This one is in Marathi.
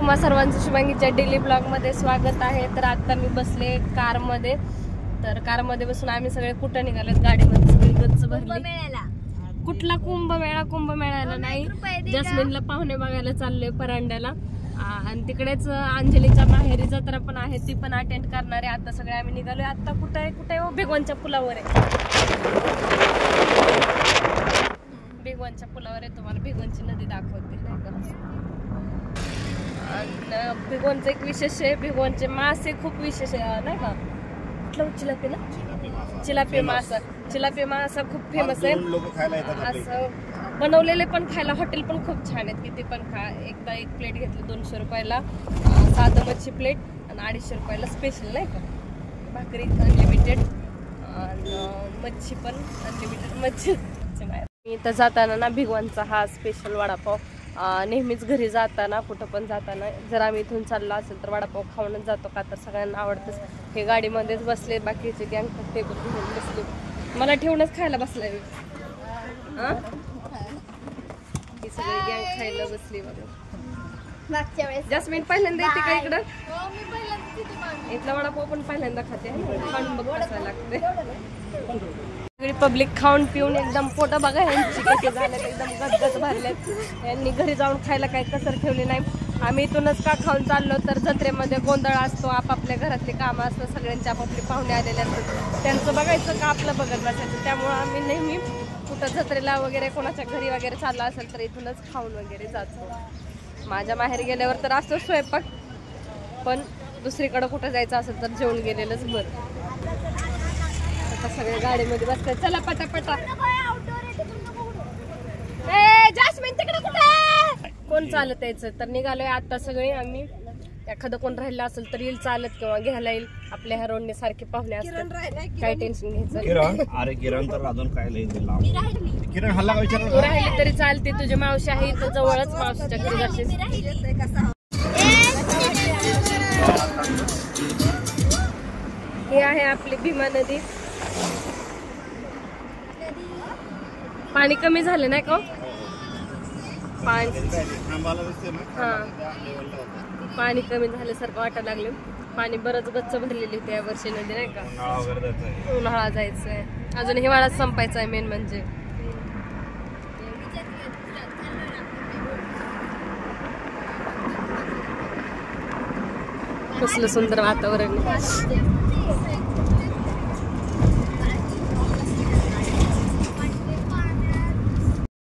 तुम्हा सर्वांचं शुभांगीच्या डेली ब्लॉग मध्ये स्वागत आहे। तर आता मी बसले कार मध्ये, तर कार मध्ये बसून आम्ही सगळे कुठं निघालेत, गाडीमध्ये सगळी गच्च भरली। कुठला कुंभमेळ्याला नाही, जस्मिनला पाहुणे बघायला चाललोय परांड्याला, आणि तिकडेच अंजलीच्या माहेरी जत्रा पण आहे, ती पण अटेंड करणार आहे। आता सगळे आम्ही निघालोय। आता कुठे आहे भिगवणच्या पुलावर आहे, भिगवणच्या पुलावर आहे। तुम्हाला भिगवणची नदी दाखवते नाही का। आणि भिगवणचं एक विशेष आहे, भिगवणचे मासे खूप विशेष आहे नाही का। कुठलं चिलापी ना, चिलापी मासा खूप फेमस आहे। असं बनवलेले पण खायला हॉटेल पण खूप छान आहेत, किती पण खा। एकदा एक प्लेट घेतली 200 रुपयाला साधं मच्छी प्लेट, आणि 250 रुपयाला स्पेशल नाही का। भाकरी अनलिमिटेड, मच्छी पण अनलिमिटेड मच्छी। मी इथं जाताना ना भिगवणचा हा स्पेशल वडापाव, नेहमीच घरी जाताना कुठं पण जाताना जर आम्ही इथून चाललो असेल तर वडापाव खाऊनच जातो, का तर सगळ्यांना आवडतंच। हे गाडीमध्येच बसले, बाकीचे गँग टेबल घेऊन बसले, मला ठेवूनच खायला बसलाय। ही सगळी गँग खायला बसली बघा। जस्मिन पहिल्यांदा येते का इकडं? इथला वडापाव पण पहिल्यांदा खाते, खाऊन बघ कसा लागते। सगळी पब्लिक खाऊन पिऊन एकदम पोट बघा यांची कशी झाल्यात, एकदम गदगद भरलेत। यांनी घरी जाऊन खायला काही कसर ठेवली नाही। आम्ही इथूनच का खाऊन चाललो, तर जत्रेमध्ये गोंधळ असतो, आपापल्या घरातले कामं असतं, सगळ्यांचे आपापले पाहुणे आलेले असतात, त्यांचं बघायचं का आपलं बघत बसायचं। त्यामुळं आम्ही नेहमी कुठं जत्रेला वगैरे कोणाच्या घरी वगैरे चालला असेल तर इथूनच खाऊन वगैरे जातो। माझ्या माहेर गेल्यावर तर असतो स्वयंपाक, पण दुसरीकडं कुठं जायचं असेल तर जेवण गेलेलंच बरं। आता सगळे गाडीमध्ये बसतात, चला पटापटा। जास्मिन तिकडे कुठे कोण चालत यायचं, तर निघालोय आता सगळे आम्ही। एखादं कोण राहिलं असेल तर येईल चालत किंवा घ्यायला येईल, आपल्या ह्या रोडने सारखे पाहुणे असतात, काही टेन्शन घ्यायचं। अरे किरण तर अजून काय किरण हल्ला का विचार, तू राहिली तरी चालते, तुझी मावशी आहे इथं जवळच, मावशीच्या घरी जाशील। हे आहे आपली भीमा नदी। पाणी कमी झाले नाही का पाणी कमी झाल्यासारखं वाटायला लागले। पाणी बरंच गच्च भरलेली होती या वर्षी नदी नाही का। उन्हाळा जायचंय, अजून हिवाळा संपायचा आहे मेन म्हणजे। कसलं सुंदर वातावरण।